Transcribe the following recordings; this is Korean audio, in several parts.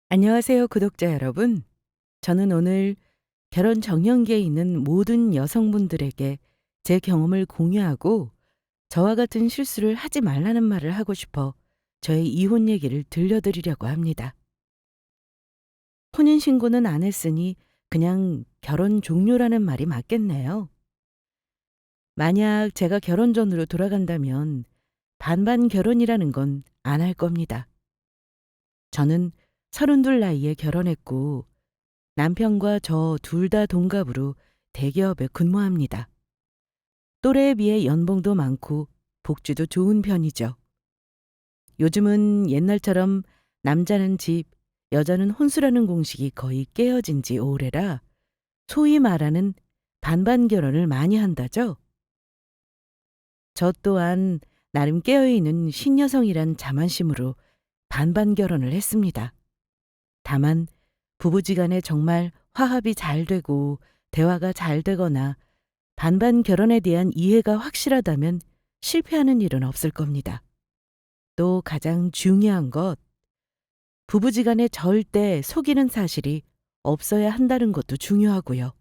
안녕하세요, 구독자 여러분. 저는 오늘 결혼 정년기에 있는 모든 여성분들에게 제 경험을 공유하고 저와 같은 실수를 하지 말라는 말을 하고 싶어 저의 이혼 얘기를 들려드리려고 합니다. 혼인신고는 안 했으니 그냥 결혼 종료라는 말이 맞겠네요. 만약 제가 결혼 전으로 돌아간다면 반반 결혼이라는 건 안 할 겁니다. 저는 32 나이에 결혼했고 남편과 저 둘 다 동갑으로 대기업에 근무합니다. 또래에 비해 연봉도 많고 복지도 좋은 편이죠. 요즘은 옛날처럼 남자는 집, 여자는 혼수라는 공식이 거의 깨어진 지 오래라 소위 말하는 반반 결혼을 많이 한다죠. 저 또한 나름 깨어있는 신여성이란 자만심으로 반반 결혼을 했습니다. 다만 부부지간에 정말 화합이 잘 되고 대화가 잘 되거나 반반 결혼에 대한 이해가 확실하다면 실패하는 일은 없을 겁니다. 또 가장 중요한 것, 부부지간에 절대 속이는 사실이 없어야 한다는 것도 중요하고요.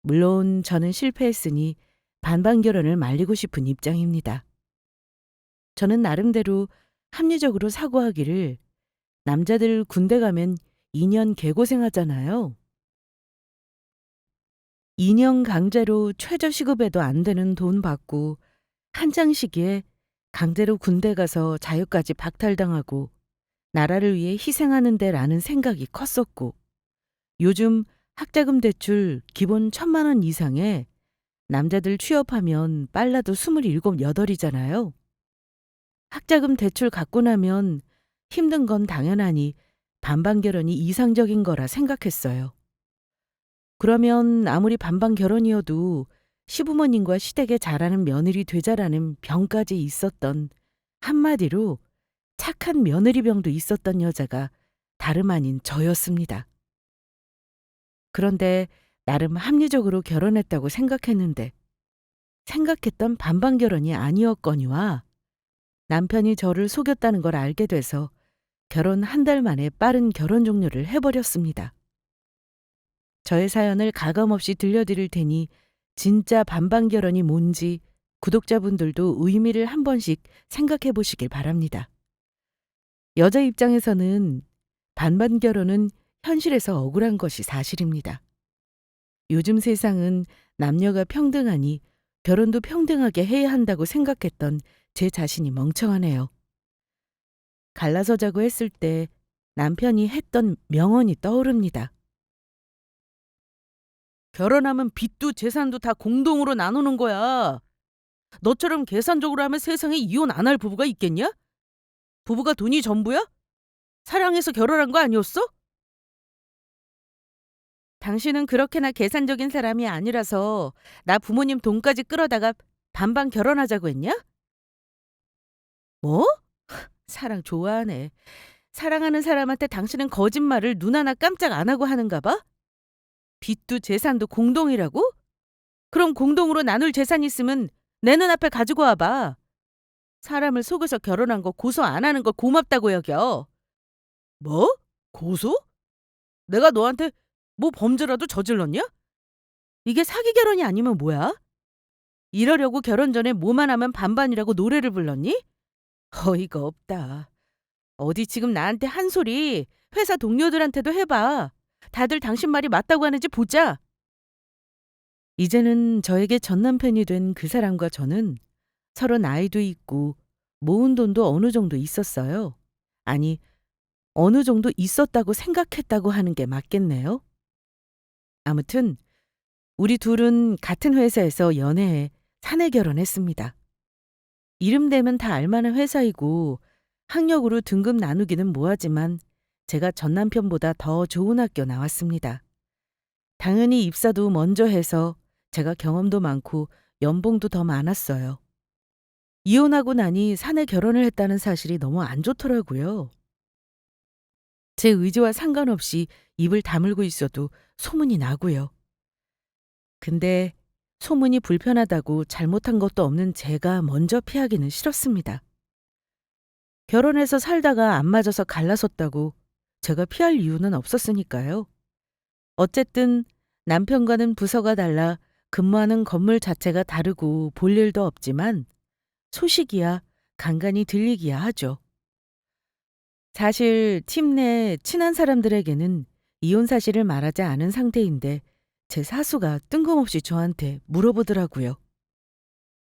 물론 저는 실패했으니 반반 결혼을 말리고 싶은 입장입니다. 저는 나름대로 합리적으로 사고하기를 남자들 군대 가면 2년 개고생하잖아요. 2년 강제로 최저시급에도 안 되는 돈 받고 한창 시기에 강제로 군대 가서 자유까지 박탈당하고 나라를 위해 희생하는 데라는 생각이 컸었고 요즘 학자금 대출 기본 1,000만 원 이상에 남자들 취업하면 빨라도 27, 8이잖아요. 학자금 대출 갖고 나면 힘든 건 당연하니 반반 결혼이 이상적인 거라 생각했어요. 그러면 아무리 반반 결혼이어도 시부모님과 시댁에 잘하는 며느리 되자라는 병까지 있었던 한마디로 착한 며느리병도 있었던 여자가 다름 아닌 저였습니다. 그런데 나름 합리적으로 결혼했다고 생각했는데 생각했던 반반 결혼이 아니었거니와 남편이 저를 속였다는 걸 알게 돼서 결혼 한 달 만에 빠른 결혼 종료를 해버렸습니다. 저의 사연을 가감없이 들려드릴 테니 진짜 반반 결혼이 뭔지 구독자분들도 의미를 한 번씩 생각해 보시길 바랍니다. 여자 입장에서는 반반 결혼은 현실에서 억울한 것이 사실입니다. 요즘 세상은 남녀가 평등하니 결혼도 평등하게 해야 한다고 생각했던 제 자신이 멍청하네요. 갈라서자고 했을 때 남편이 했던 명언이 떠오릅니다. 결혼하면 빚도 재산도 다 공동으로 나누는 거야. 너처럼 계산적으로 하면 세상에 이혼 안 할 부부가 있겠냐? 부부가 돈이 전부야? 사랑해서 결혼한 거 아니었어? 당신은 그렇게나 계산적인 사람이 아니라서 나 부모님 돈까지 끌어다가 반반 결혼하자고 했냐? 뭐? 사랑 좋아하네. 사랑하는 사람한테 당신은 거짓말을 눈 하나 깜짝 안 하고 하는가 봐? 빚도 재산도 공동이라고? 그럼 공동으로 나눌 재산 있으면 내 눈앞에 가지고 와봐. 사람을 속여서 결혼한 거 고소 안 하는 거 고맙다고 여겨. 뭐? 고소? 내가 너한테 뭐 범죄라도 저질렀냐? 이게 사기 결혼이 아니면 뭐야? 이러려고 결혼 전에 뭐만 하면 반반이라고 노래를 불렀니? 어이가 없다. 어디 지금 나한테 한 소리 회사 동료들한테도 해봐. 다들 당신 말이 맞다고 하는지 보자. 이제는 저에게 전남편이 된 그 사람과 저는 서로 나이도 있고 모은 돈도 어느 정도 있었어요. 아니, 어느 정도 있었다고 생각했다고 하는 게 맞겠네요. 아무튼 우리 둘은 같은 회사에서 연애해 사내 결혼했습니다. 이름 대면 다 알만한 회사이고 학력으로 등급 나누기는 뭐하지만 제가 전 남편보다 더 좋은 학교 나왔습니다. 당연히 입사도 먼저 해서 제가 경험도 많고 연봉도 더 많았어요. 이혼하고 나니 사내 결혼을 했다는 사실이 너무 안 좋더라고요. 제 의지와 상관없이 입을 다물고 있어도 소문이 나고요. 근데 소문이 불편하다고 잘못한 것도 없는 제가 먼저 피하기는 싫었습니다. 결혼해서 살다가 안 맞아서 갈라섰다고 제가 피할 이유는 없었으니까요. 어쨌든 남편과는 부서가 달라 근무하는 건물 자체가 다르고 볼 일도 없지만 소식이야 간간히 들리기야 하죠. 사실 팀 내 친한 사람들에게는 이혼 사실을 말하지 않은 상태인데 제 사수가 뜬금없이 저한테 물어보더라고요.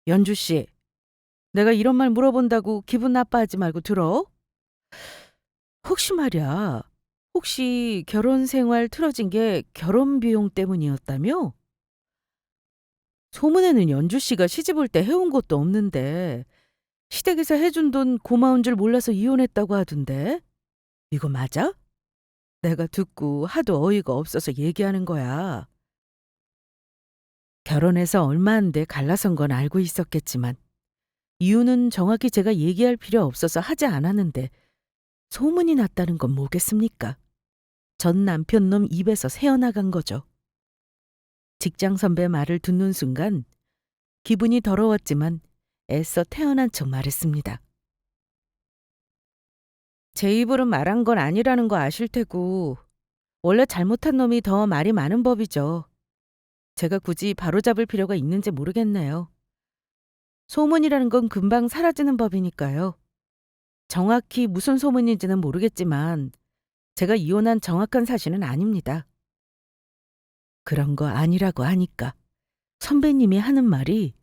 연주 씨, 내가 이런 말 물어본다고 기분 나빠하지 말고 들어? 혹시 말이야, 혹시 결혼 생활 틀어진 게 결혼 비용 때문이었다며? 소문에는 연주 씨가 시집 올 때 해온 것도 없는데 시댁에서 해준 돈 고마운 줄 몰라서 이혼했다고 하던데? 이거 맞아? 내가 듣고 하도 어이가 없어서 얘기하는 거야. 결혼해서 얼마 안 돼 갈라선 건 알고 있었겠지만 이유는 정확히 제가 얘기할 필요 없어서 하지 않았는데 소문이 났다는 건 뭐겠습니까? 전 남편 놈 입에서 새어나간 거죠. 직장 선배 말을 듣는 순간 기분이 더러웠지만 애써 태어난 척 말했습니다. 제 입으로 말한 건 아니라는 거 아실 테고 원래 잘못한 놈이 더 말이 많은 법이죠. 제가 굳이 바로잡을 필요가 있는지 모르겠네요. 소문이라는 건 금방 사라지는 법이니까요. 정확히 무슨 소문인지는 모르겠지만 제가 이혼한 정확한 사실은 아닙니다. 그런 거 아니라고 하니까 선배님이 하는 말이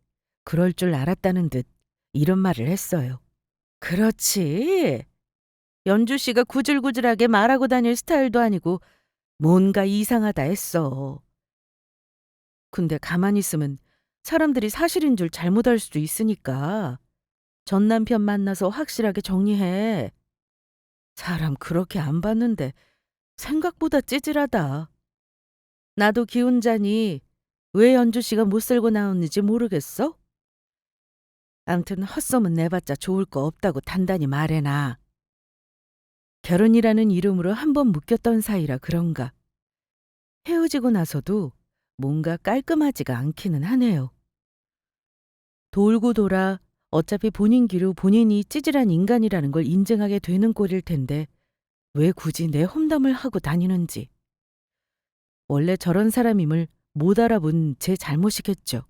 그럴 줄 알았다는 듯 이런 말을 했어요. 그렇지. 연주 씨가 구질구질하게 말하고 다닐 스타일도 아니고 뭔가 이상하다 했어. 근데 가만히 있으면 사람들이 사실인 줄 잘못 알 수도 있으니까 전 남편 만나서 확실하게 정리해. 사람 그렇게 안 봤는데 생각보다 찌질하다. 나도 기혼자니 왜 연주 씨가 못 살고 나왔는지 모르겠어? 암튼 헛소문 내봤자 좋을 거 없다고 단단히 말해놔. 결혼이라는 이름으로 한 번 묶였던 사이라 그런가. 헤어지고 나서도 뭔가 깔끔하지가 않기는 하네요. 돌고 돌아 어차피 본인 기로 본인이 찌질한 인간이라는 걸 인증하게 되는 꼴일 텐데 왜 굳이 내 험담을 하고 다니는지. 원래 저런 사람임을 못 알아본 제 잘못이겠죠.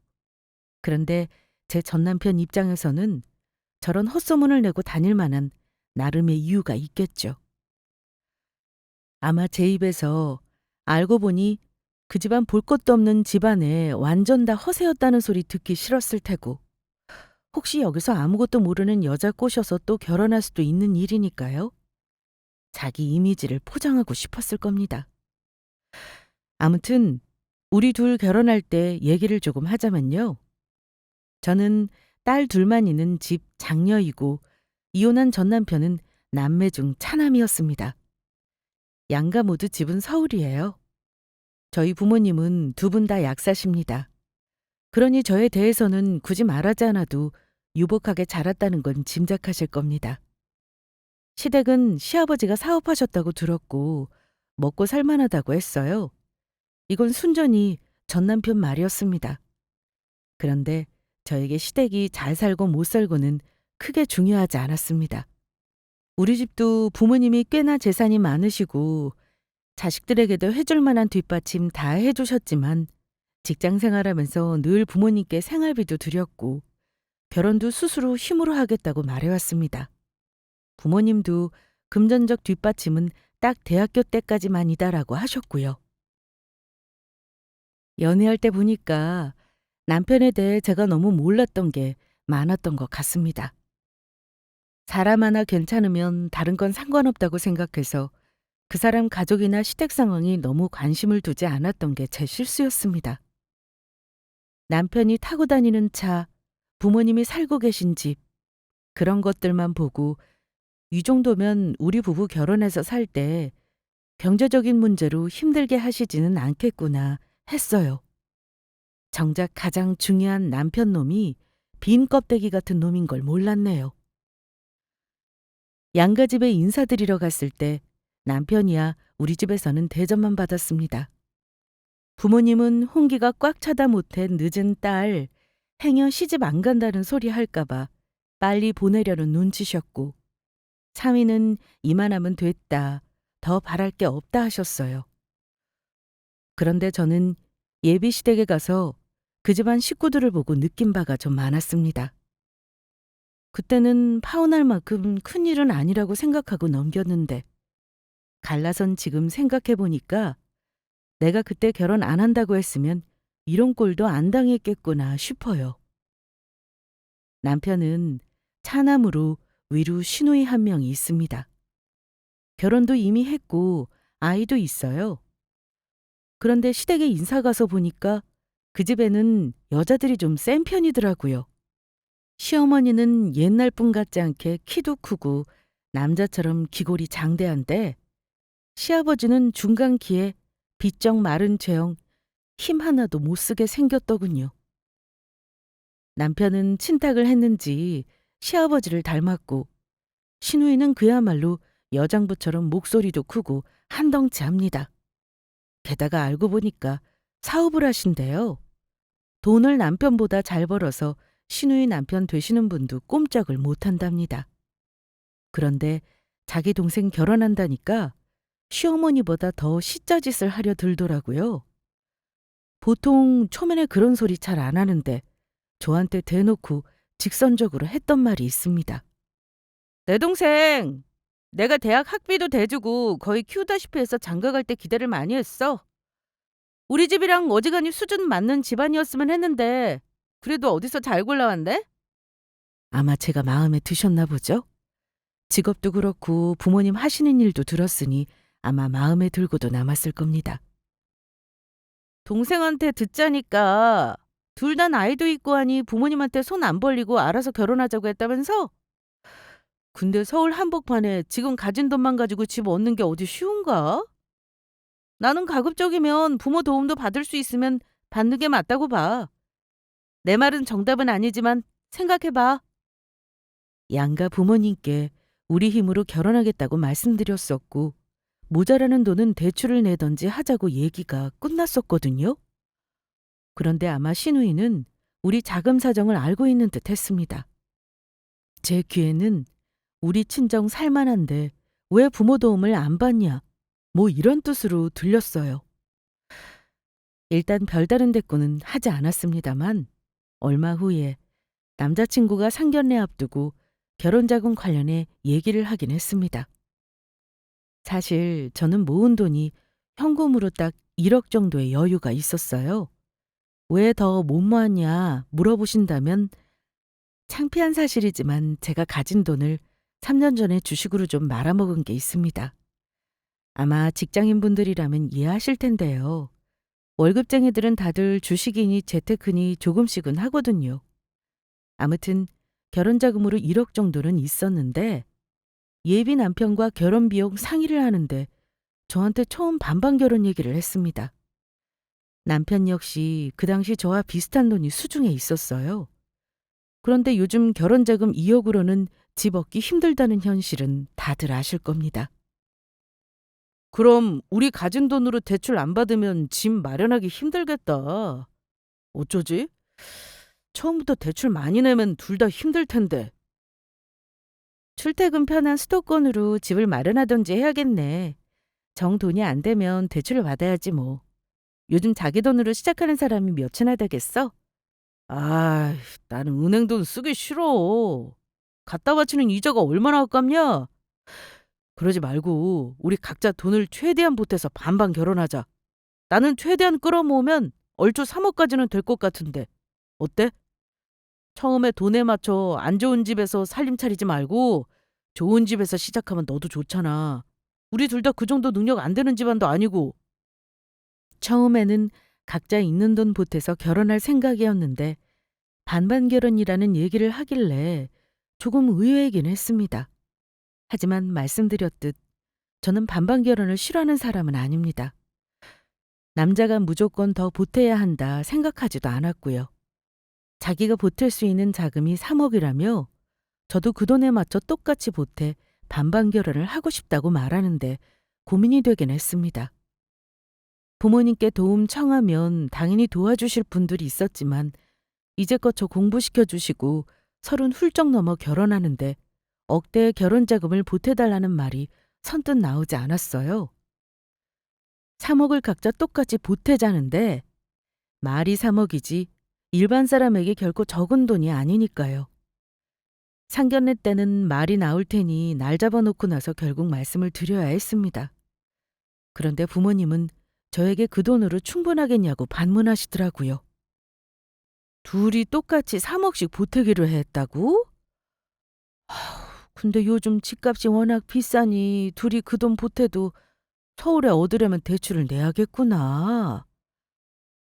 그런데 제 전남편 입장에서는 저런 헛소문을 내고 다닐 만한 나름의 이유가 있겠죠. 아마 제 입에서 알고 보니 그 집안 볼 것도 없는 집안에 완전 다 허세였다는 소리 듣기 싫었을 테고 혹시 여기서 아무것도 모르는 여자 꼬셔서 또 결혼할 수도 있는 일이니까요. 자기 이미지를 포장하고 싶었을 겁니다. 아무튼 우리 둘 결혼할 때 얘기를 조금 하자면요. 저는 딸 둘만 있는 집 장녀이고 이혼한 전 남편은 남매 중 차남이었습니다. 양가 모두 집은 서울이에요. 저희 부모님은 두 분 다 약사십니다. 그러니 저에 대해서는 굳이 말하지 않아도 유복하게 자랐다는 건 짐작하실 겁니다. 시댁은 시아버지가 사업하셨다고 들었고 먹고 살만하다고 했어요. 이건 순전히 전 남편 말이었습니다. 그런데 저에게 시댁이 잘 살고 못 살고는 크게 중요하지 않았습니다. 우리 집도 부모님이 꽤나 재산이 많으시고 자식들에게도 해줄 만한 뒷받침 다 해주셨지만 직장 생활하면서 늘 부모님께 생활비도 드렸고 결혼도 스스로 힘으로 하겠다고 말해왔습니다. 부모님도 금전적 뒷받침은 딱 대학교 때까지만이다라고 하셨고요. 연애할 때 보니까 남편에 대해 제가 너무 몰랐던 게 많았던 것 같습니다. 사람 하나 괜찮으면 다른 건 상관없다고 생각해서 그 사람 가족이나 시댁 상황이 너무 관심을 두지 않았던 게 제 실수였습니다. 남편이 타고 다니는 차, 부모님이 살고 계신 집, 그런 것들만 보고 이 정도면 우리 부부 결혼해서 살 때 경제적인 문제로 힘들게 하시지는 않겠구나 했어요. 정작 가장 중요한 남편 놈이 빈 껍데기 같은 놈인 걸 몰랐네요. 양가 집에 인사드리러 갔을 때 남편이야 우리 집에서는 대접만 받았습니다. 부모님은 홍기가 꽉 차다 못해 늦은 딸, 행여 시집 안 간다는 소리 할까봐 빨리 보내려는 눈치셨고, 차미는 이만하면 됐다, 더 바랄 게 없다 하셨어요. 그런데 저는 예비 시댁에 가서 그 집안 식구들을 보고 느낀 바가 좀 많았습니다. 그때는 파혼할 만큼 큰 일은 아니라고 생각하고 넘겼는데 갈라선 지금 생각해 보니까 내가 그때 결혼 안 한다고 했으면 이런 꼴도 안 당했겠구나 싶어요. 남편은 차남으로 위로 시누이 한 명이 있습니다. 결혼도 이미 했고 아이도 있어요. 그런데 시댁에 인사 가서 보니까 그 집에는 여자들이 좀 센 편이더라고요. 시어머니는 옛날 분 같지 않게 키도 크고 남자처럼 기골이 장대한데 시아버지는 중간 키에 비쩍 마른 체형 힘 하나도 못 쓰게 생겼더군요. 남편은 친탁을 했는지 시아버지를 닮았고 시누이는 그야말로 여장부처럼 목소리도 크고 한덩치합니다. 게다가 알고 보니까 사업을 하신대요. 돈을 남편보다 잘 벌어서 시누이 남편 되시는 분도 꼼짝을 못한답니다. 그런데 자기 동생 결혼한다니까 시어머니보다 더 시짜짓을 하려 들더라고요. 보통 초면에 그런 소리 잘 안 하는데 저한테 대놓고 직선적으로 했던 말이 있습니다. 내 동생, 내가 대학 학비도 대주고 거의 키우다시피 해서 장가 갈 때 기대를 많이 했어. 우리 집이랑 어지간히 수준 맞는 집안이었으면 했는데 그래도 어디서 잘 골라왔네? 아마 제가 마음에 드셨나 보죠? 직업도 그렇고 부모님 하시는 일도 들었으니 아마 마음에 들고도 남았을 겁니다. 동생한테 듣자니까 둘 다 나이도 있고 하니 부모님한테 손 안 벌리고 알아서 결혼하자고 했다면서? 근데 서울 한복판에 지금 가진 돈만 가지고 집 얻는 게 어디 쉬운가? 나는 가급적이면 부모 도움도 받을 수 있으면 받는 게 맞다고 봐. 내 말은 정답은 아니지만 생각해봐. 양가 부모님께 우리 힘으로 결혼하겠다고 말씀드렸었고 모자라는 돈은 대출을 내던지 하자고 얘기가 끝났었거든요. 그런데 아마 시누이는 우리 자금 사정을 알고 있는 듯 했습니다. 제 귀에는 우리 친정 살만한데 왜 부모 도움을 안 받냐 뭐 이런 뜻으로 들렸어요. 일단 별다른 대꾸는 하지 않았습니다만 얼마 후에 남자친구가 상견례 앞두고 결혼자금 관련해 얘기를 하긴 했습니다. 사실 저는 모은 돈이 현금으로 딱 1억 정도의 여유가 있었어요. 왜 더 못 모았냐 물어보신다면 창피한 사실이지만 제가 가진 돈을 3년 전에 주식으로 좀 말아먹은 게 있습니다. 아마 직장인분들이라면 이해하실 텐데요. 월급쟁이들은 다들 주식이니 재테크니 조금씩은 하거든요. 아무튼 결혼자금으로 1억 정도는 있었는데 예비 남편과 결혼비용 상의를 하는데 저한테 처음 반반 결혼 얘기를 했습니다. 남편 역시 그 당시 저와 비슷한 돈이 수중에 있었어요. 그런데 요즘 결혼자금 2억으로는 집 얻기 힘들다는 현실은 다들 아실 겁니다. 그럼 우리 가진 돈으로 대출 안 받으면 집 마련하기 힘들겠다. 어쩌지? 처음부터 대출 많이 내면 둘 다 힘들 텐데. 출퇴근 편한 수도권으로 집을 마련하던지 해야겠네. 정 돈이 안 되면 대출을 받아야지 뭐. 요즘 자기 돈으로 시작하는 사람이 몇이나 되겠어? 아, 나는 은행 돈 쓰기 싫어. 갖다 바치는 이자가 얼마나 아깝냐? 그러지 말고 우리 각자 돈을 최대한 보태서 반반 결혼하자. 나는 최대한 끌어모으면 얼추 3억까지는 될 것 같은데. 어때? 처음에 돈에 맞춰 안 좋은 집에서 살림 차리지 말고 좋은 집에서 시작하면 너도 좋잖아. 우리 둘 다 그 정도 능력 안 되는 집안도 아니고. 처음에는 각자 있는 돈 보태서 결혼할 생각이었는데 반반 결혼이라는 얘기를 하길래 조금 의외이긴 했습니다. 하지만 말씀드렸듯 저는 반반 결혼을 싫어하는 사람은 아닙니다. 남자가 무조건 더 보태야 한다 생각하지도 않았고요. 자기가 보탤 수 있는 자금이 3억이라며 저도 그 돈에 맞춰 똑같이 보태 반반 결혼을 하고 싶다고 말하는데 고민이 되긴 했습니다. 부모님께 도움 청하면 당연히 도와주실 분들이 있었지만 이제껏 저 공부시켜 주시고 30 훌쩍 넘어 결혼하는데 억대의 결혼 자금을 보태달라는 말이 선뜻 나오지 않았어요. 3억을 각자 똑같이 보태자는데 말이 3억이지 일반 사람에게 결코 적은 돈이 아니니까요. 상견례 때는 말이 나올 테니 날 잡아놓고 나서 결국 말씀을 드려야 했습니다. 그런데 부모님은 저에게 그 돈으로 충분하겠냐고 반문하시더라고요. 둘이 똑같이 3억씩 보태기로 했다고? 근데 요즘 집값이 워낙 비싸니 둘이 그 돈 보태도 서울에 얻으려면 대출을 내야겠구나.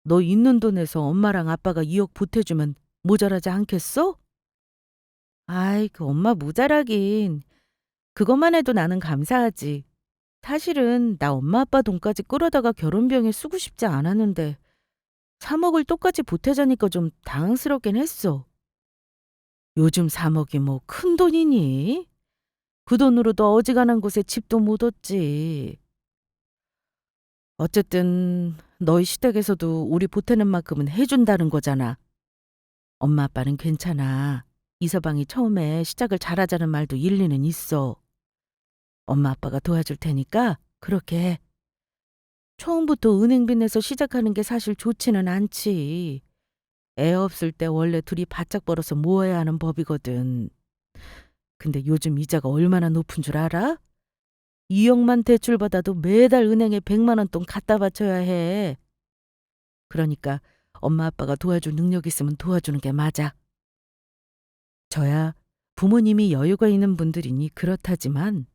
너 있는 돈에서 엄마랑 아빠가 2억 보태주면 모자라지 않겠어? 아이, 그 엄마 모자라긴. 그것만 해도 나는 감사하지. 사실은 나 엄마 아빠 돈까지 끌어다가 결혼 비용에 쓰고 싶지 않았는데 3억을 똑같이 보태자니까 좀 당황스럽긴 했어. 요즘 3억이 뭐 큰 돈이니? 그 돈으로도 어지간한 곳에 집도 못 얻지. 어쨌든 너희 시댁에서도 우리 보태는 만큼은 해준다는 거잖아. 엄마 아빠는 괜찮아. 이서방이 처음에 시작을 잘하자는 말도 일리는 있어. 엄마 아빠가 도와줄 테니까 그렇게 해. 처음부터 은행비 내서 시작하는 게 사실 좋지는 않지. 애 없을 때 원래 둘이 바짝 벌어서 모아야 하는 법이거든. 근데 요즘 이자가 얼마나 높은 줄 알아? 2억만 대출받아도 매달 은행에 100만 원 돈 갖다 바쳐야 해. 그러니까 엄마 아빠가 도와줄 능력 있으면 도와주는 게 맞아. 저야 부모님이 여유가 있는 분들이니 그렇다지만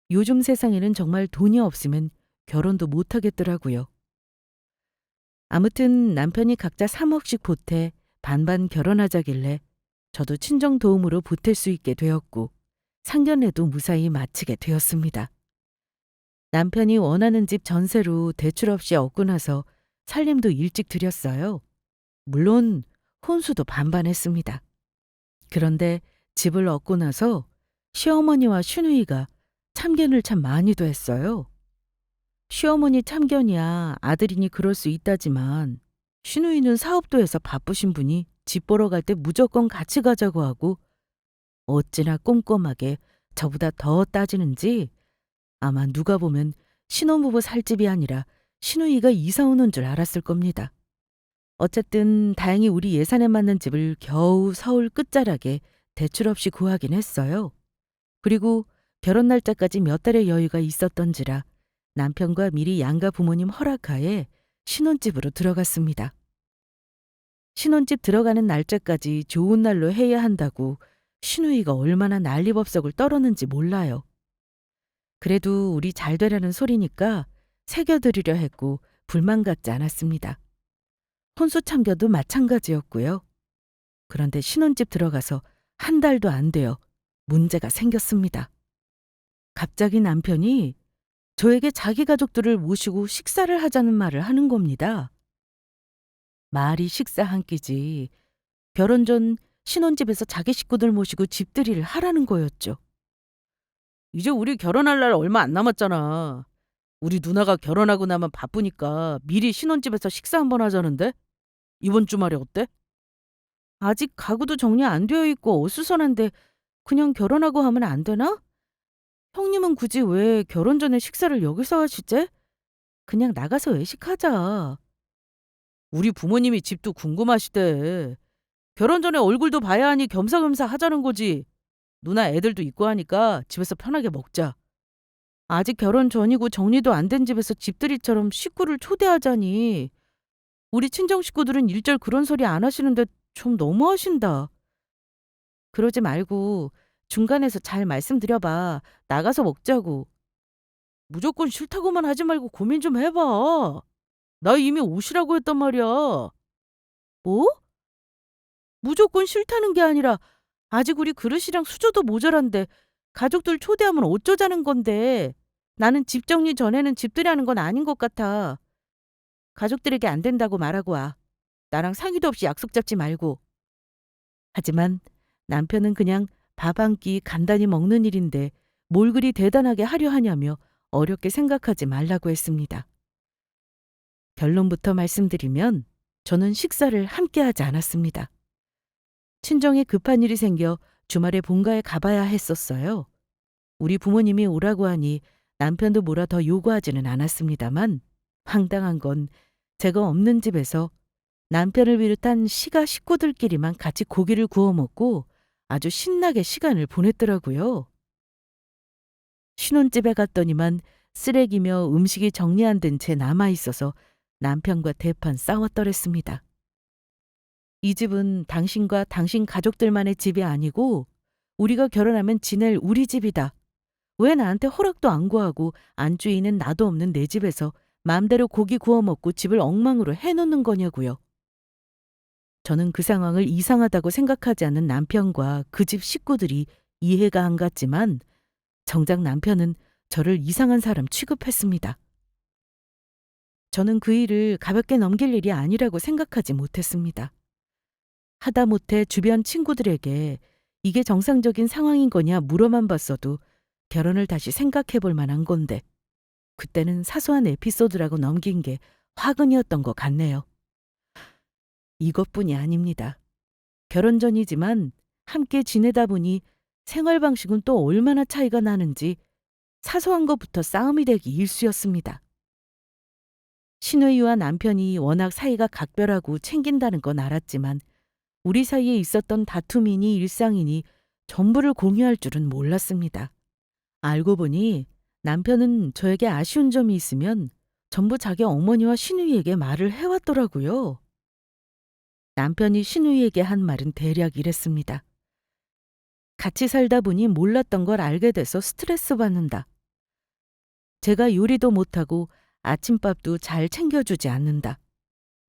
요즘 세상에는 정말 돈이 없으면 결혼도 못 하겠더라고요. 아무튼 남편이 각자 3억씩 보태 반반 결혼하자길래 저도 친정 도움으로 보탤 수 있게 되었고 상견례도 무사히 마치게 되었습니다. 남편이 원하는 집 전세로 대출 없이 얻고 나서 살림도 일찍 들였어요. 물론 혼수도 반반했습니다. 그런데 집을 얻고 나서 시어머니와 시누이가 참견을 참 많이도 했어요. 시어머니 참견이야 아들이니 그럴 수 있다지만 시누이는 사업도 해서 바쁘신 분이 집 보러 갈 때 무조건 같이 가자고 하고 어찌나 꼼꼼하게 저보다 더 따지는지 아마 누가 보면 신혼부부 살 집이 아니라 시누이가 이사 오는 줄 알았을 겁니다. 어쨌든 다행히 우리 예산에 맞는 집을 겨우 서울 끝자락에 대출 없이 구하긴 했어요. 그리고 결혼 날짜까지 몇 달의 여유가 있었던지라 남편과 미리 양가 부모님 허락하에 신혼집으로 들어갔습니다. 신혼집 들어가는 날짜까지 좋은 날로 해야 한다고 시누이가 얼마나 난리법석을 떨었는지 몰라요. 그래도 우리 잘 되라는 소리니까 새겨드리려 했고 불만 갖지 않았습니다. 혼수 참견도 마찬가지였고요. 그런데 신혼집 들어가서 한 달도 안 되어 문제가 생겼습니다. 갑자기 남편이 저에게 자기 가족들을 모시고 식사를 하자는 말을 하는 겁니다. 말이 식사 한 끼지. 결혼 전 신혼집에서 자기 식구들 모시고 집들이를 하라는 거였죠. 이제 우리 결혼할 날 얼마 안 남았잖아. 우리 누나가 결혼하고 나면 바쁘니까 미리 신혼집에서 식사 한번 하자는데? 이번 주말에 어때? 아직 가구도 정리 안 되어 있고 어수선한데 그냥 결혼하고 하면 안 되나? 형님은 굳이 왜 결혼 전에 식사를 여기서 하시지? 그냥 나가서 외식하자. 우리 부모님이 집도 궁금하시대. 결혼 전에 얼굴도 봐야 하니 겸사겸사 하자는 거지. 누나 애들도 있고 하니까 집에서 편하게 먹자. 아직 결혼 전이고 정리도 안 된 집에서 집들이처럼 식구를 초대하자니. 우리 친정 식구들은 일절 그런 소리 안 하시는데 좀 너무하신다. 그러지 말고 중간에서 잘 말씀드려봐. 나가서 먹자고. 무조건 싫다고만 하지 말고 고민 좀 해봐. 나 이미 오시라고 했단 말이야. 뭐? 무조건 싫다는 게 아니라 아직 우리 그릇이랑 수저도 모자란데 가족들 초대하면 어쩌자는 건데. 나는 집 정리 전에는 집들이 하는 건 아닌 것 같아. 가족들에게 안 된다고 말하고 와. 나랑 상의도 없이 약속 잡지 말고. 하지만 남편은 그냥 밥 한 끼 간단히 먹는 일인데 뭘 그리 대단하게 하려 하냐며 어렵게 생각하지 말라고 했습니다. 결론부터 말씀드리면 저는 식사를 함께 하지 않았습니다. 친정에 급한 일이 생겨 주말에 본가에 가봐야 했었어요. 우리 부모님이 오라고 하니 남편도 뭐라 더 요구하지는 않았습니다만 황당한 건 제가 없는 집에서 남편을 비롯한 시가 식구들끼리만 같이 고기를 구워 먹고 아주 신나게 시간을 보냈더라고요. 신혼집에 갔더니만 쓰레기며 음식이 정리 안 된 채 남아 있어서 남편과 대판 싸웠더랬습니다. 이 집은 당신과 당신 가족들만의 집이 아니고 우리가 결혼하면 지낼 우리 집이다. 왜 나한테 허락도 안 구하고 안주인은 나도 없는 내 집에서 마음대로 고기 구워 먹고 집을 엉망으로 해놓는 거냐고요. 저는 그 상황을 이상하다고 생각하지 않는 남편과 그 집 식구들이 이해가 안 갔지만 정작 남편은 저를 이상한 사람 취급했습니다. 저는 그 일을 가볍게 넘길 일이 아니라고 생각하지 못했습니다. 하다못해 주변 친구들에게 이게 정상적인 상황인 거냐 물어만 봤어도 결혼을 다시 생각해 볼 만한 건데 그때는 사소한 에피소드라고 넘긴 게 화근이었던 것 같네요. 이것뿐이 아닙니다. 결혼 전이지만 함께 지내다 보니 생활 방식은 또 얼마나 차이가 나는지 사소한 것부터 싸움이 되기 일쑤였습니다. 시누이와 남편이 워낙 사이가 각별하고 챙긴다는 건 알았지만 우리 사이에 있었던 다툼이니 일상이니 전부를 공유할 줄은 몰랐습니다. 알고 보니 남편은 저에게 아쉬운 점이 있으면 전부 자기 어머니와 시누이에게 말을 해왔더라고요. 남편이 시누이에게 한 말은 대략 이랬습니다. 같이 살다 보니 몰랐던 걸 알게 돼서 스트레스 받는다. 제가 요리도 못하고 아침밥도 잘 챙겨주지 않는다.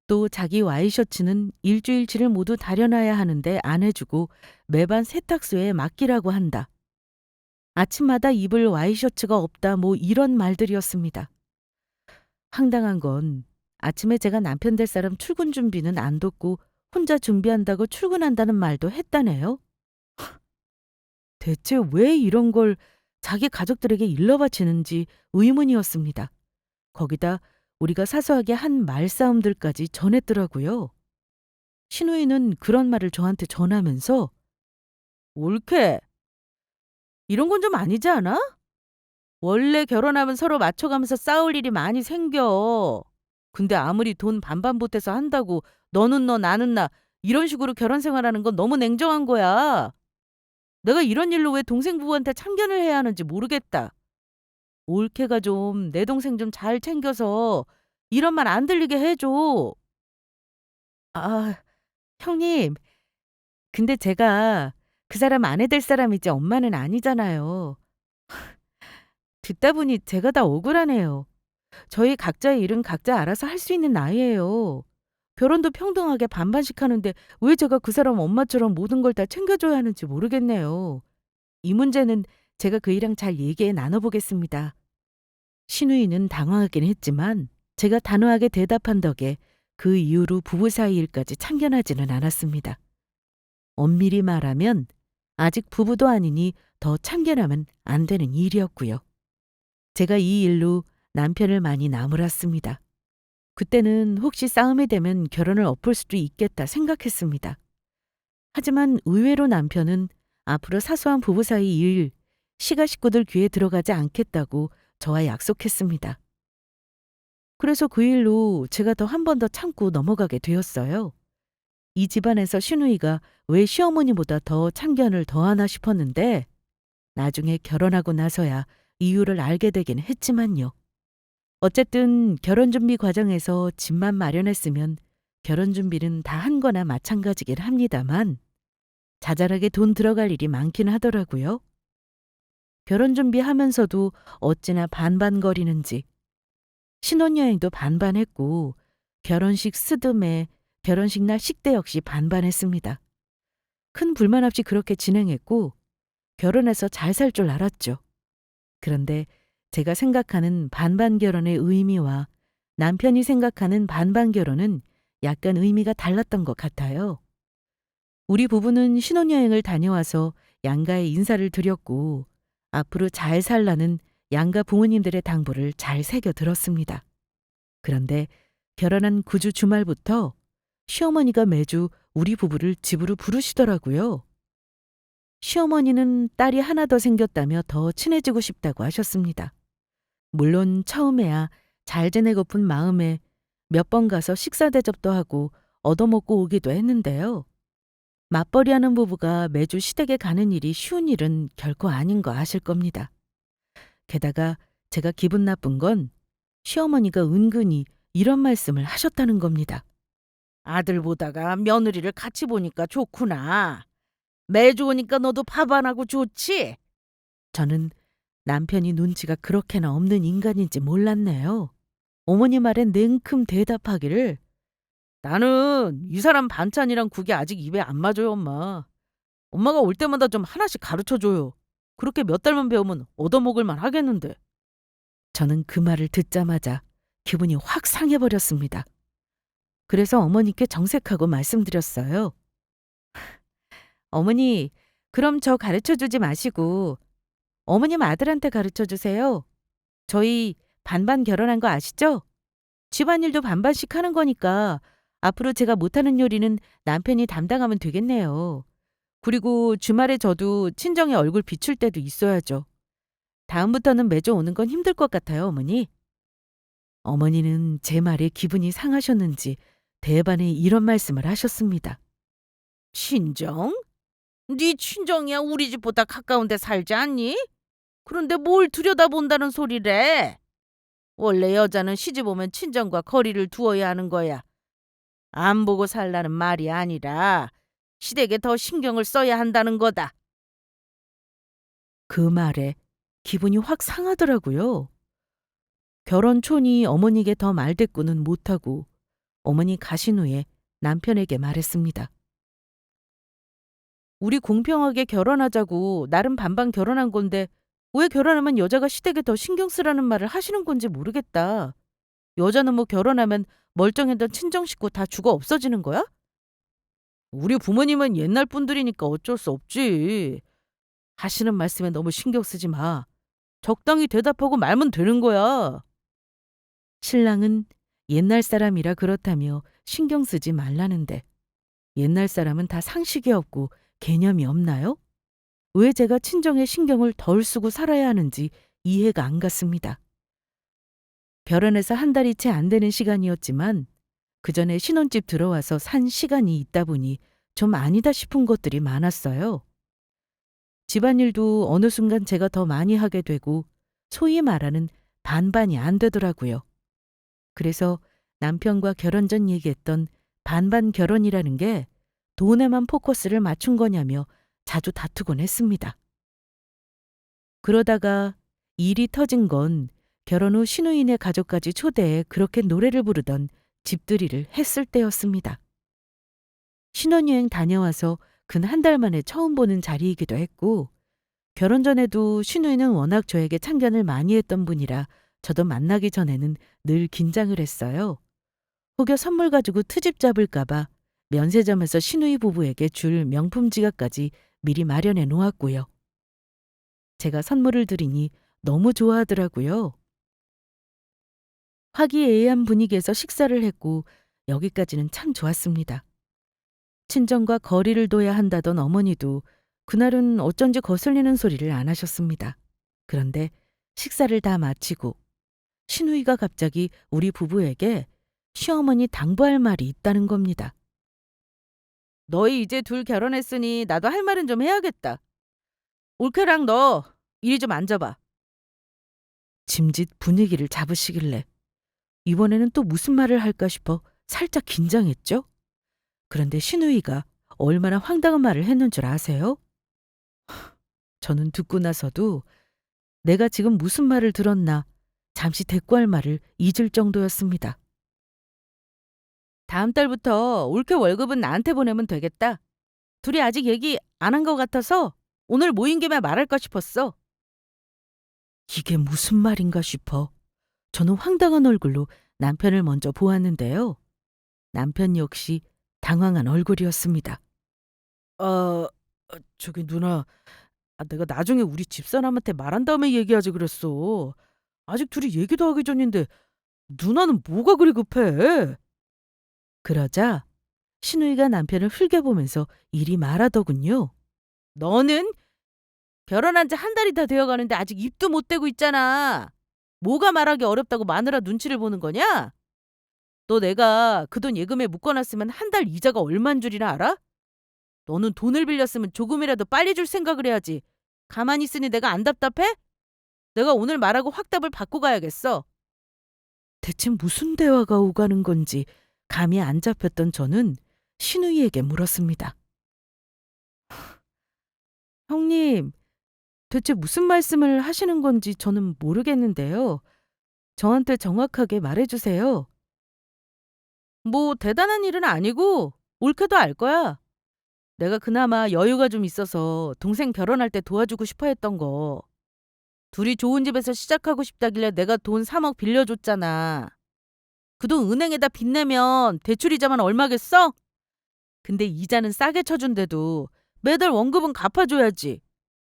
또 자기 와이셔츠는 일주일치를 모두 다려놔야 하는데 안 해주고 매번 세탁소에 맡기라고 한다. 아침마다 입을 와이셔츠가 없다 뭐 이런 말들이었습니다. 황당한 건 아침에 제가 남편 될 사람 출근 준비는 안 돕고 혼자 준비한다고 출근한다는 말도 했다네요. 대체 왜 이런 걸 자기 가족들에게 일러바치는지 의문이었습니다. 거기다 우리가 사소하게 한 말싸움들까지 전했더라고요. 시누이는 그런 말을 저한테 전하면서 올케, 이런 건 좀 아니지 않아? 원래 결혼하면 서로 맞춰가면서 싸울 일이 많이 생겨. 근데 아무리 돈 반반 보태서 한다고 너는 너 나는 나 이런 식으로 결혼 생활하는 건 너무 냉정한 거야. 내가 이런 일로 왜 동생 부부한테 참견을 해야 하는지 모르겠다. 올케가 좀 내 동생 좀 잘 챙겨서 이런 말 안 들리게 해줘. 아, 형님. 근데 제가 그 사람 아내 될 사람이지 엄마는 아니잖아요. 듣다 보니 제가 다 억울하네요. 저희 각자의 일은 각자 알아서 할 수 있는 나이예요. 결혼도 평등하게 반반씩 하는데 왜 제가 그 사람 엄마처럼 모든 걸 다 챙겨줘야 하는지 모르겠네요. 이 문제는 제가 그이랑 잘 얘기해 나눠보겠습니다. 시누이는 당황하긴 했지만 제가 단호하게 대답한 덕에 그 이후로 부부 사이 일까지 참견하지는 않았습니다. 엄밀히 말하면 아직 부부도 아니니 더 참견하면 안 되는 일이었고요. 제가 이 일로 남편을 많이 나무랐습니다. 그때는 혹시 싸움이 되면 결혼을 엎을 수도 있겠다 생각했습니다. 하지만 의외로 남편은 앞으로 사소한 부부 사이 일, 시가 식구들 귀에 들어가지 않겠다고 저와 약속했습니다. 그래서 그 일로 제가 더 한 번 더 참고 넘어가게 되었어요. 이 집안에서 시누이가 왜 시어머니보다 더 참견을 더하나 싶었는데 나중에 결혼하고 나서야 이유를 알게 되긴 했지만요. 어쨌든 결혼 준비 과정에서 집만 마련했으면 결혼 준비는 다 한 거나 마찬가지긴 합니다만 자잘하게 돈 들어갈 일이 많긴 하더라고요. 결혼 준비하면서도 어찌나 반반거리는지 신혼여행도 반반했고 결혼식 스드메, 결혼식 날 식대 역시 반반했습니다. 큰 불만 없이 그렇게 진행했고 결혼해서 잘 살 줄 알았죠. 그런데 제가 생각하는 반반 결혼의 의미와 남편이 생각하는 반반 결혼은 약간 의미가 달랐던 것 같아요. 우리 부부는 신혼여행을 다녀와서 양가에 인사를 드렸고 앞으로 잘 살라는 양가 부모님들의 당부를 잘 새겨 들었습니다. 그런데 결혼한 9주 주말부터 시어머니가 매주 우리 부부를 집으로 부르시더라고요. 시어머니는 딸이 하나 더 생겼다며 더 친해지고 싶다고 하셨습니다. 물론 처음에야 잘 지내고픈 마음에 몇 번 가서 식사 대접도 하고 얻어먹고 오기도 했는데요. 맞벌이하는 부부가 매주 시댁에 가는 일이 쉬운 일은 결코 아닌 거 아실 겁니다. 게다가 제가 기분 나쁜 건 시어머니가 은근히 이런 말씀을 하셨다는 겁니다. 아들 보다가 며느리를 같이 보니까 좋구나. 매주 오니까 너도 밥 안 하고 좋지? 저는 남편이 눈치가 그렇게나 없는 인간인지 몰랐네요. 어머니 말에 냉큼 대답하기를 나는 이 사람 반찬이랑 국이 아직 입에 안 맞아요, 엄마. 엄마가 올 때마다 좀 하나씩 가르쳐줘요. 그렇게 몇 달만 배우면 얻어먹을만 하겠는데. 저는 그 말을 듣자마자 기분이 확 상해버렸습니다. 그래서 어머니께 정색하고 말씀드렸어요. 어머니, 그럼 저 가르쳐주지 마시고 어머님 아들한테 가르쳐주세요. 저희 반반 결혼한 거 아시죠? 집안일도 반반씩 하는 거니까 앞으로 제가 못하는 요리는 남편이 담당하면 되겠네요. 그리고 주말에 저도 친정에 얼굴 비출 때도 있어야죠. 다음부터는 매주 오는 건 힘들 것 같아요, 어머니. 어머니는 제 말에 기분이 상하셨는지 대반에 이런 말씀을 하셨습니다. 친정? 네 친정이야 우리 집보다 가까운 데 살지 않니? 그런데 뭘 들여다본다는 소리래? 원래 여자는 시집 오면 친정과 거리를 두어야 하는 거야. 안 보고 살라는 말이 아니라 시댁에 더 신경을 써야 한다는 거다. 그 말에 기분이 확 상하더라고요. 결혼 초니 어머니에게 더 말대꾸는 못하고 어머니 가신 후에 남편에게 말했습니다. 우리 공평하게 결혼하자고 나름 반반 결혼한 건데 왜 결혼하면 여자가 시댁에 더 신경 쓰라는 말을 하시는 건지 모르겠다. 여자는 뭐 결혼하면 멀쩡했던 친정 식구 다 죽어 없어지는 거야? 우리 부모님은 옛날 분들이니까 어쩔 수 없지. 하시는 말씀에 너무 신경 쓰지 마. 적당히 대답하고 말면 되는 거야. 신랑은 옛날 사람이라 그렇다며 신경 쓰지 말라는데 옛날 사람은 다 상식이 없고 개념이 없나요? 왜 제가 친정에 신경을 덜 쓰고 살아야 하는지 이해가 안 갔습니다. 결혼해서 한 달이 채 안 되는 시간이었지만 그 전에 신혼집 들어와서 산 시간이 있다 보니 좀 아니다 싶은 것들이 많았어요. 집안일도 어느 순간 제가 더 많이 하게 되고 소위 말하는 반반이 안 되더라고요. 그래서 남편과 결혼 전 얘기했던 반반 결혼이라는 게 돈에만 포커스를 맞춘 거냐며 자주 다투곤 했습니다. 그러다가 일이 터진 건 결혼 후 신우인의 가족까지 초대해 그렇게 노래를 부르던 집들이를 했을 때였습니다. 신혼여행 다녀와서 근 한 달 만에 처음 보는 자리이기도 했고 결혼 전에도 신우이는 워낙 저에게 참견을 많이 했던 분이라 저도 만나기 전에는 늘 긴장을 했어요. 혹여 선물 가지고 트집 잡을까 봐 면세점에서 신우이 부부에게 줄 명품 지갑까지 미리 마련해 놓았고요. 제가 선물을 드리니 너무 좋아하더라고요. 화기애애한 분위기에서 식사를 했고 여기까지는 참 좋았습니다. 친정과 거리를 둬야 한다던 어머니도 그날은 어쩐지 거슬리는 소리를 안 하셨습니다. 그런데 식사를 다 마치고 신우이가 갑자기 우리 부부에게 시어머니 당부할 말이 있다는 겁니다. 너희 이제 둘 결혼했으니 나도 할 말은 좀 해야겠다. 올케랑 너 이리 좀 앉아봐. 짐짓 분위기를 잡으시길래 이번에는 또 무슨 말을 할까 싶어 살짝 긴장했죠? 그런데 신우이가 얼마나 황당한 말을 했는 줄 아세요? 저는 듣고 나서도 내가 지금 무슨 말을 들었나 잠시 대꾸할 말을 잊을 정도였습니다. 다음 달부터 올케 월급은 나한테 보내면 되겠다. 둘이 아직 얘기 안 한 것 같아서 오늘 모인 김에 말할까 싶었어. 이게 무슨 말인가 싶어 저는 황당한 얼굴로 남편을 먼저 보았는데요. 남편 역시 당황한 얼굴이었습니다. 어, 저기 누나, 내가 나중에 우리 집사람한테 말한 다음에 얘기하지 그랬어. 아직 둘이 얘기도 하기 전인데 누나는 뭐가 그리 급해? 그러자 신우이가 남편을 흘겨보면서 이리 말하더군요. 너는 결혼한 지 한 달이 다 되어 가는데 아직 입도 못 대고 있잖아. 뭐가 말하기 어렵다고 마누라 눈치를 보는 거냐? 너 내가 그 돈 예금에 묶어 놨으면 한 달 이자가 얼만 줄이나 알아? 너는 돈을 빌렸으면 조금이라도 빨리 줄 생각을 해야지. 가만히 있으니 내가 안 답답해? 내가 오늘 말하고 확답을 받고 가야겠어. 대체 무슨 대화가 오가는 건지 감이 안 잡혔던 저는 신우이에게 물었습니다. 형님, 대체 무슨 말씀을 하시는 건지 저는 모르겠는데요. 저한테 정확하게 말해주세요. 뭐 대단한 일은 아니고 옳게도 알 거야. 내가 그나마 여유가 좀 있어서 동생 결혼할 때 도와주고 싶어 했던 거. 둘이 좋은 집에서 시작하고 싶다길래 내가 돈 3억 빌려줬잖아. 그 돈 은행에다 빚내면 대출이자만 얼마겠어? 근데 이자는 싸게 쳐준대도 매달 원금은 갚아줘야지.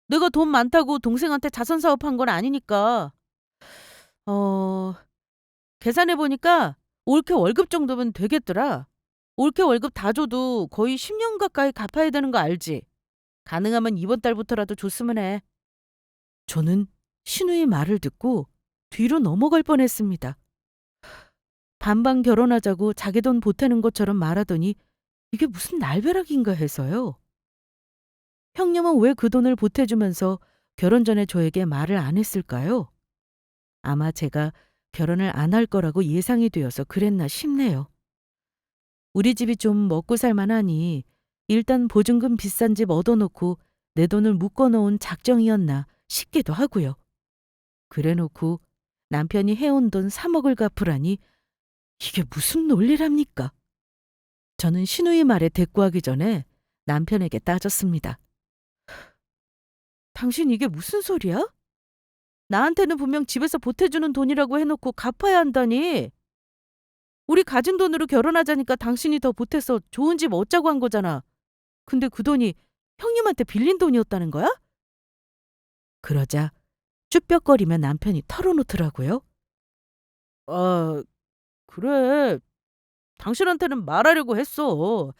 내가 돈 많다고 동생한테 자선 사업한 건 아니니까. 어, 계산해보니까 올케 월급 정도면 되겠더라. 올케 월급 다 줘도 거의 10년 가까이 갚아야 되는 거 알지? 가능하면 이번 달부터라도 줬으면 해. 저는 신우의 말을 듣고 뒤로 넘어갈 뻔했습니다. 반반 결혼하자고 자기 돈 보태는 것처럼 말하더니 이게 무슨 날벼락인가 해서요. 형님은 왜 그 돈을 보태주면서 결혼 전에 저에게 말을 안 했을까요? 아마 제가 결혼을 안 할 거라고 예상이 되어서 그랬나 싶네요. 우리 집이 좀 먹고 살만하니 일단 보증금 비싼 집 얻어놓고 내 돈을 묶어놓은 작정이었나 싶기도 하고요. 그래놓고 남편이 해온 돈 3억을 갚으라니 이게 무슨 논리랍니까? 저는 신우의 말에 대꾸하기 전에 남편에게 따졌습니다. 당신 이게 무슨 소리야? 나한테는 분명 집에서 보태주는 돈이라고 해놓고 갚아야 한다니. 우리 가진 돈으로 결혼하자니까 당신이 더 보태서 좋은 집 얻자고 한 거잖아. 근데 그 돈이 형님한테 빌린 돈이었다는 거야? 그러자 쭈뼛거리며 남편이 털어놓더라고요. 아, 그래. 당신한테는 말하려고 했어.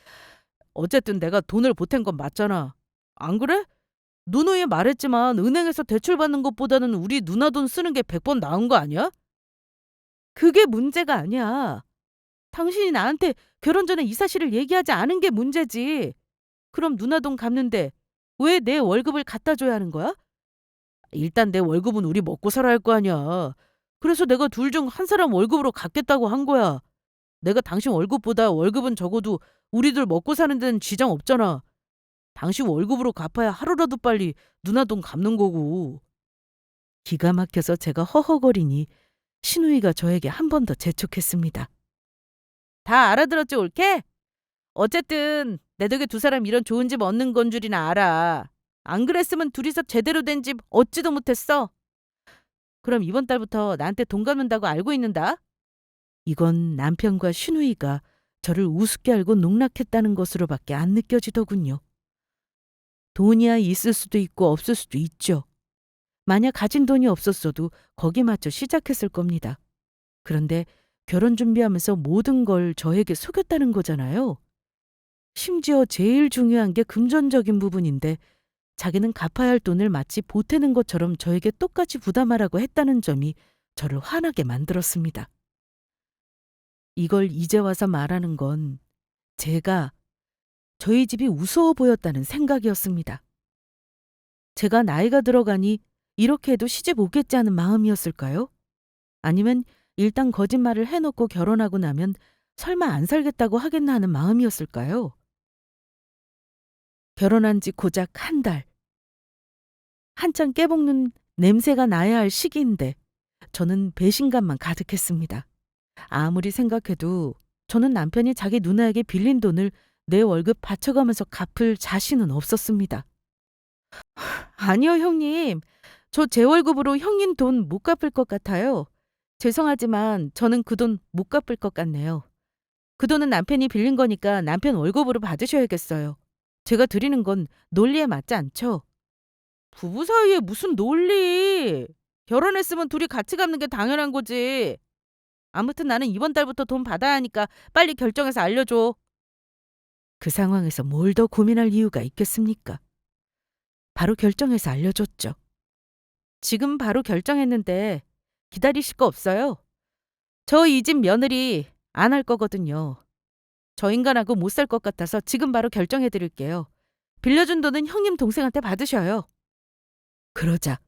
어쨌든 내가 돈을 보탠 건 맞잖아. 안 그래? 누누이 말했지만 은행에서 대출 받는 것보다는 우리 누나 돈 쓰는 게 100번 나은 거 아니야? 그게 문제가 아니야. 당신이 나한테 결혼 전에 이 사실을 얘기하지 않은 게 문제지. 그럼 누나 돈 갚는데 왜 내 월급을 갖다 줘야 하는 거야? 일단 내 월급은 우리 먹고 살아야 할 거 아니야. 그래서 내가 둘 중 한 사람 월급으로 갚겠다고 한 거야. 내가 당신 월급보다 월급은 적어도 우리들 먹고 사는 데는 지장 없잖아. 당신 월급으로 갚아야 하루라도 빨리 누나 돈 갚는 거고. 기가 막혀서 제가 허허거리니 신우이가 저에게 한 번 더 재촉했습니다. 다 알아들었지 옳게? 어쨌든 내 덕에 두 사람 이런 좋은 집 얻는 건 줄이나 알아. 안 그랬으면 둘이서 제대로 된 집 얻지도 못했어. 그럼 이번 달부터 나한테 돈 갚는다고 알고 있는다. 이건 남편과 신우이가 저를 우습게 알고 농락했다는 것으로밖에 안 느껴지더군요. 돈이야 있을 수도 있고 없을 수도 있죠. 만약 가진 돈이 없었어도 거기 맞춰 시작했을 겁니다. 그런데 결혼 준비하면서 모든 걸 저에게 속였다는 거잖아요. 심지어 제일 중요한 게 금전적인 부분인데 자기는 갚아야 할 돈을 마치 보태는 것처럼 저에게 똑같이 부담하라고 했다는 점이 저를 화나게 만들었습니다. 이걸 이제 와서 말하는 건 제가 저희 집이 우스워 보였다는 생각이었습니다. 제가 나이가 들어가니 이렇게 해도 시집 오겠지 하는 마음이었을까요? 아니면 일단 거짓말을 해놓고 결혼하고 나면 설마 안 살겠다고 하겠나 하는 마음이었을까요? 결혼한 지 고작 한 달. 한창 깨볶는 냄새가 나야 할 시기인데 저는 배신감만 가득했습니다. 아무리 생각해도 저는 남편이 자기 누나에게 빌린 돈을 내 월급 받쳐가면서 갚을 자신은 없었습니다. 아니요, 형님. 저 제 월급으로 형님 돈 못 갚을 것 같아요. 죄송하지만 저는 그 돈 못 갚을 것 같네요. 그 돈은 남편이 빌린 거니까 남편 월급으로 받으셔야겠어요. 제가 드리는 건 논리에 맞지 않죠? 부부 사이에 무슨 논리? 결혼했으면 둘이 같이 갚는 게 당연한 거지. 아무튼 나는 이번 달부터 돈 받아야 하니까 빨리 결정해서 알려줘. 그 상황에서 뭘 더 고민할 이유가 있겠습니까? 바로 결정해서 알려줬죠. 지금 바로 결정했는데 기다리실 거 없어요? 저 이 집 며느리 안 할 거거든요. 저 인간하고 못 살 것 같아서 지금 바로 결정해 드릴게요. 빌려준 돈은 형님 동생한테 받으셔요. 그러자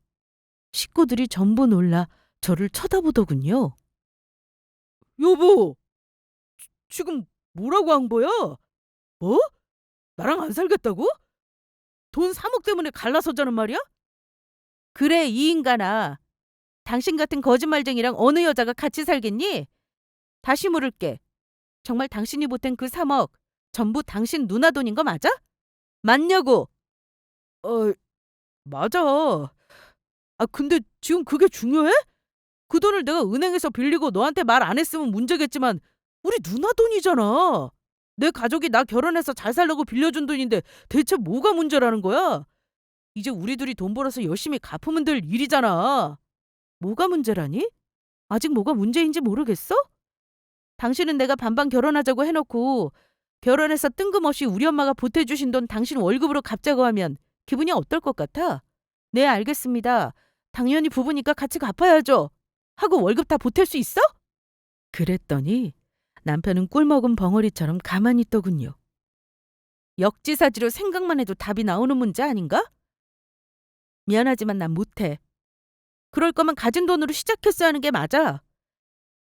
식구들이 전부 놀라 저를 쳐다보더군요. 여보, 지금 뭐라고 한 거야? 뭐? 나랑 안 살겠다고? 돈 3억 때문에 갈라서자는 말이야? 그래, 이 인간아. 당신 같은 거짓말쟁이랑 어느 여자가 같이 살겠니? 다시 물을게. 정말 당신이 보탠 그 3억 전부 당신 누나 돈인 거 맞아? 맞냐고? 어, 맞아. 근데 지금 그게 중요해? 그 돈을 내가 은행에서 빌리고 너한테 말 안 했으면 문제겠지만 우리 누나 돈이잖아. 내 가족이 나 결혼해서 잘 살려고 빌려준 돈인데 대체 뭐가 문제라는 거야? 이제 우리 둘이 돈 벌어서 열심히 갚으면 될 일이잖아. 뭐가 문제라니? 아직 뭐가 문제인지 모르겠어? 당신은 내가 반반 결혼하자고 해놓고 결혼해서 뜬금없이 우리 엄마가 보태주신 돈 당신 월급으로 갚자고 하면 기분이 어떨 것 같아? 네, 알겠습니다. 당연히 부부니까 같이 갚아야죠. 하고 월급 다 보탤 수 있어? 그랬더니 남편은 꿀먹은 벙어리처럼 가만히 있더군요. 역지사지로 생각만 해도 답이 나오는 문제 아닌가? 미안하지만 난 못해. 그럴 거면 가진 돈으로 시작했어야 하는 게 맞아.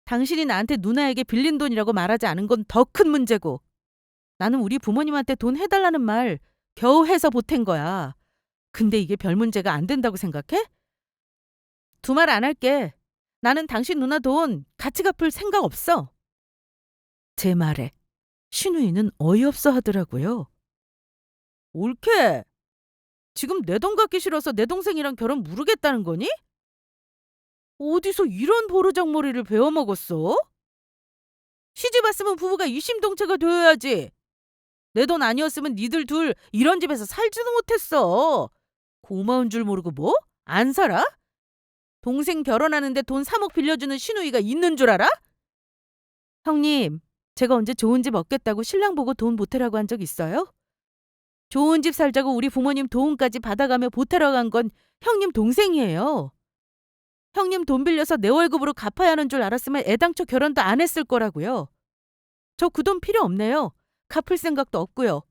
당신이 나한테 누나에게 빌린 돈이라고 말하지 않은 건 더 큰 문제고. 나는 우리 부모님한테 돈 해달라는 말 겨우 해서 보탠 거야. 근데 이게 별 문제가 안 된다고 생각해? 두 말 안 할게. 나는 당신 누나 돈 같이 갚을 생각 없어. 제 말에 신우이는 어이없어 하더라고요. 옳게. 지금 내 돈 갖기 싫어서 내 동생이랑 결혼 무르겠다는 거니? 어디서 이런 버르장머리를 배워먹었어? 시집 왔으면 부부가 이심동체가 되어야지. 내 돈 아니었으면 니들 둘 이런 집에서 살지도 못했어. 고마운 줄 모르고 뭐? 안 살아? 동생 결혼하는데 돈 3억 빌려주는 시누이가 있는 줄 알아? 형님, 제가 언제 좋은 집 얻겠다고 신랑 보고 돈 보태라고 한 적 있어요? 좋은 집 살자고 우리 부모님 도움까지 받아가며 보태러 간 건 형님 동생이에요. 형님 돈 빌려서 내 월급으로 갚아야 하는 줄 알았으면 애당초 결혼도 안 했을 거라고요. 저 그 돈 필요 없네요. 갚을 생각도 없고요.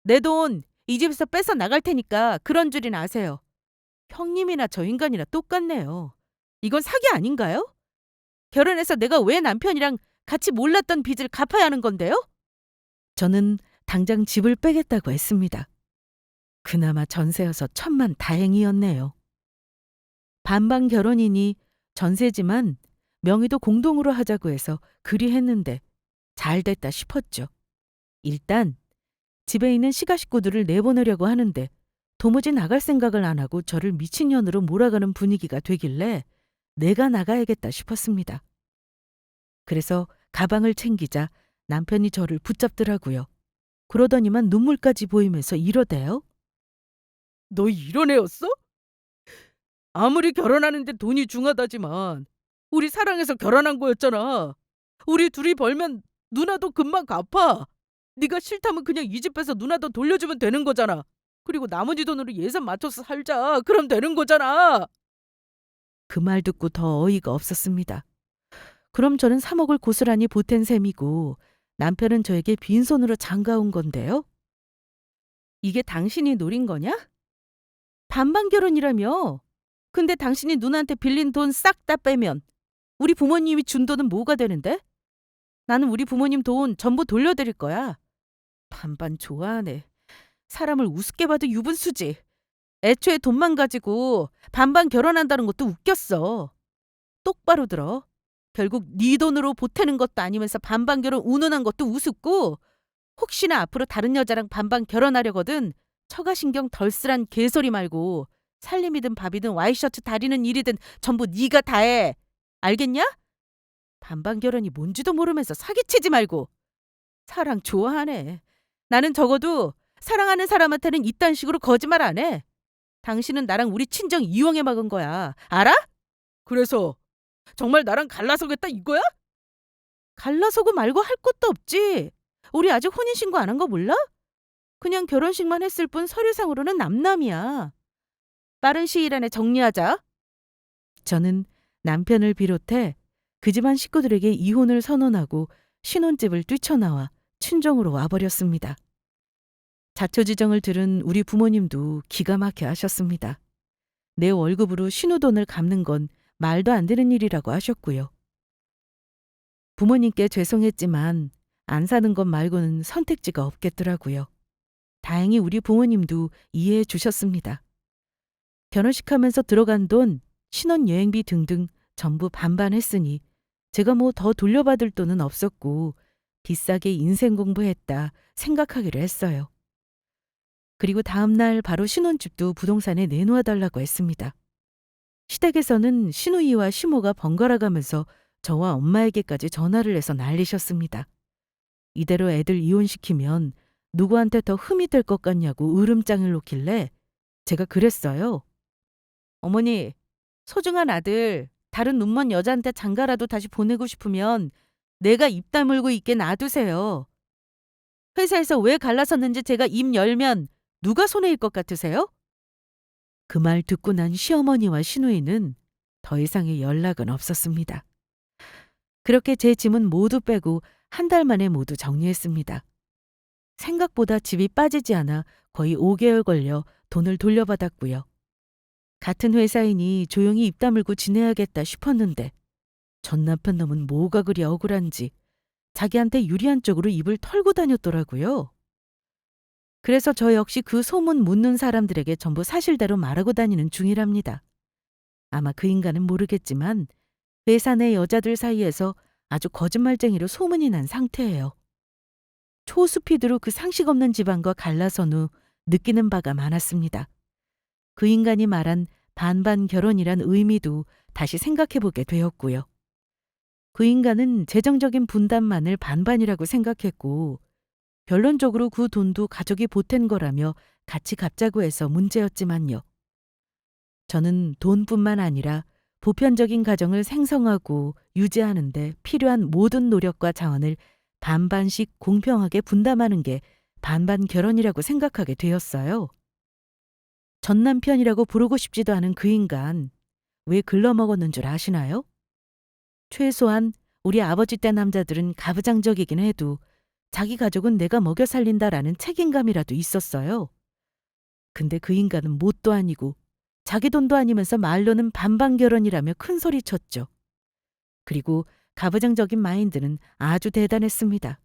내 돈 이 집에서 뺏어 나갈 테니까 그런 줄이나 아세요. 형님이나 저 인간이나 똑같네요. 이건 사기 아닌가요? 결혼해서 내가 왜 남편이랑 같이 몰랐던 빚을 갚아야 하는 건데요? 저는 당장 집을 빼겠다고 했습니다. 그나마 전세여서 천만 다행이었네요. 반반 결혼이니 전세지만 명의도 공동으로 하자고 해서 그리 했는데 잘 됐다 싶었죠. 일단 집에 있는 시가 식구들을 내보내려고 하는데 도무지 나갈 생각을 안 하고 저를 미친년으로 몰아가는 분위기가 되길래 내가 나가야겠다 싶었습니다. 그래서 가방을 챙기자 남편이 저를 붙잡더라고요. 그러더니만 눈물까지 보이면서 이러대요. 너 이런 애였어? 아무리 결혼하는데 돈이 중하다지만 우리 사랑해서 결혼한 거였잖아. 우리 둘이 벌면 누나도 금방 갚아. 네가 싫다면 그냥 이 집 빼서 누나도 돌려주면 되는 거잖아. 그리고 나머지 돈으로 예산 맞춰서 살자. 그럼 되는 거잖아. 그 말 듣고 더 어이가 없었습니다. 그럼 저는 3억을 고스란히 보탠 셈이고 남편은 저에게 빈손으로 장가온 건데요. 이게 당신이 노린 거냐? 반반 결혼이라며. 근데 당신이 누나한테 빌린 돈 싹 다 빼면 우리 부모님이 준 돈은 뭐가 되는데? 나는 우리 부모님 돈 전부 돌려드릴 거야. 반반 좋아하네. 사람을 우습게 봐도 유분수지. 애초에 돈만 가지고 반반 결혼한다는 것도 웃겼어. 똑바로 들어. 결국 네 돈으로 보태는 것도 아니면서 반반 결혼 운운한 것도 우습고 혹시나 앞으로 다른 여자랑 반반 결혼하려거든 처가신경 덜 쓰란 개소리 말고 살림이든 밥이든 와이셔츠 다리는 일이든 전부 네가 다 해. 알겠냐? 반반 결혼이 뭔지도 모르면서 사기치지 말고. 사랑 좋아하네. 나는 적어도 사랑하는 사람한테는 이딴 식으로 거짓말 안 해. 당신은 나랑 우리 친정 이용해 막은 거야. 알아? 그래서 정말 나랑 갈라서겠다 이거야? 갈라서고 말고 할 것도 없지. 우리 아직 혼인신고 안 한 거 몰라? 그냥 결혼식만 했을 뿐 서류상으로는 남남이야. 빠른 시일 안에 정리하자. 저는 남편을 비롯해 그 집안 식구들에게 이혼을 선언하고 신혼집을 뛰쳐나와 친정으로 와버렸습니다. 자초지정을 들은 우리 부모님도 기가 막혀 하셨습니다. 내 월급으로 신우돈을 갚는 건 말도 안 되는 일이라고 하셨고요. 부모님께 죄송했지만 안 사는 것 말고는 선택지가 없겠더라고요. 다행히 우리 부모님도 이해해 주셨습니다. 결혼식 하면서 들어간 돈, 신혼여행비 등등 전부 반반 했으니 제가 뭐 더 돌려받을 돈은 없었고 비싸게 인생 공부했다 생각하기로 했어요. 그리고 다음 날 바로 신혼집도 부동산에 내놓아 달라고 했습니다. 시댁에서는 시누이와 시모가 번갈아 가면서 저와 엄마에게까지 전화를 해서 난리셨습니다. 이대로 애들 이혼시키면 누구한테 더 흠이 될 것 같냐고 으름장을 놓길래 제가 그랬어요. 어머니, 소중한 아들, 다른 눈먼 여자한테 장가라도 다시 보내고 싶으면 내가 입 다물고 있게 놔두세요. 회사에서 왜 갈라섰는지 제가 입 열면 누가 손해일 것 같으세요? 그 말 듣고 난 시어머니와 시누이는 더 이상의 연락은 없었습니다. 그렇게 제 짐은 모두 빼고 한 달 만에 모두 정리했습니다. 생각보다 집이 빠지지 않아 거의 5개월 걸려 돈을 돌려받았고요. 같은 회사이니 조용히 입 다물고 지내야겠다 싶었는데 전 남편 놈은 뭐가 그리 억울한지 자기한테 유리한 쪽으로 입을 털고 다녔더라고요. 그래서 저 역시 그 소문 묻는 사람들에게 전부 사실대로 말하고 다니는 중이랍니다. 아마 그 인간은 모르겠지만 회사 내 여자들 사이에서 아주 거짓말쟁이로 소문이 난 상태예요. 초스피드로 그 상식 없는 집안과 갈라선 후 느끼는 바가 많았습니다. 그 인간이 말한 반반 결혼이란 의미도 다시 생각해보게 되었고요. 그 인간은 재정적인 분담만을 반반이라고 생각했고 결론적으로 그 돈도 가족이 보탠 거라며 같이 갚자고 해서 문제였지만요. 저는 돈뿐만 아니라 보편적인 가정을 생성하고 유지하는 데 필요한 모든 노력과 자원을 반반씩 공평하게 분담하는 게 반반 결혼이라고 생각하게 되었어요. 전 남편이라고 부르고 싶지도 않은 그 인간, 왜 글러먹었는 줄 아시나요? 최소한 우리 아버지 때 남자들은 가부장적이긴 해도 자기 가족은 내가 먹여 살린다라는 책임감이라도 있었어요. 근데 그 인간은 뭣도 아니고 자기 돈도 아니면서 말로는 반반 결혼이라며 큰 소리 쳤죠. 그리고 가부장적인 마인드는 아주 대단했습니다.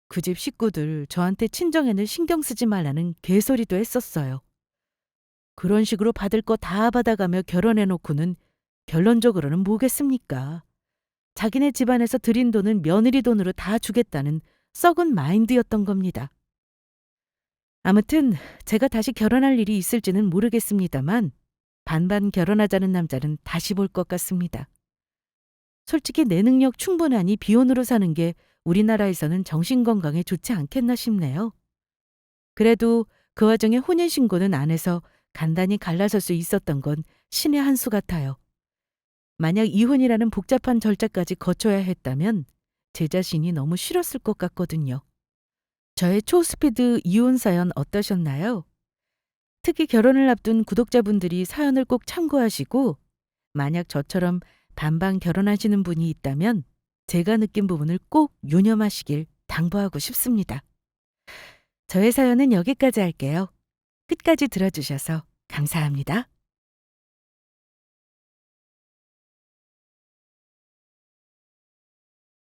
그 집 식구들 저한테 친정에는 신경 쓰지 말라는 개소리도 했었어요. 그런 식으로 받을 거 다 받아가며 결혼해놓고는 결론적으로는 뭐겠습니까? 자기네 집안에서 들인 돈은 며느리 돈으로 다 주겠다는 썩은 마인드였던 겁니다. 아무튼 제가 다시 결혼할 일이 있을지는 모르겠습니다만 반반 결혼하자는 남자는 다시 볼 것 같습니다. 솔직히 내 능력 충분하니 비혼으로 사는 게 우리나라에서는 정신건강에 좋지 않겠나 싶네요. 그래도 그 와중에 혼인신고는 안 해서 간단히 갈라설 수 있었던 건 신의 한 수 같아요. 만약 이혼이라는 복잡한 절차까지 거쳐야 했다면 제 자신이 너무 싫었을 것 같거든요. 저의 초스피드 이혼 사연 어떠셨나요? 특히 결혼을 앞둔 구독자분들이 사연을 꼭 참고하시고 만약 저처럼 반반 결혼하시는 분이 있다면 제가 느낀 부분을 꼭 유념하시길 당부하고 싶습니다. 저의 사연은 여기까지 할게요. 끝까지 들어주셔서 감사합니다.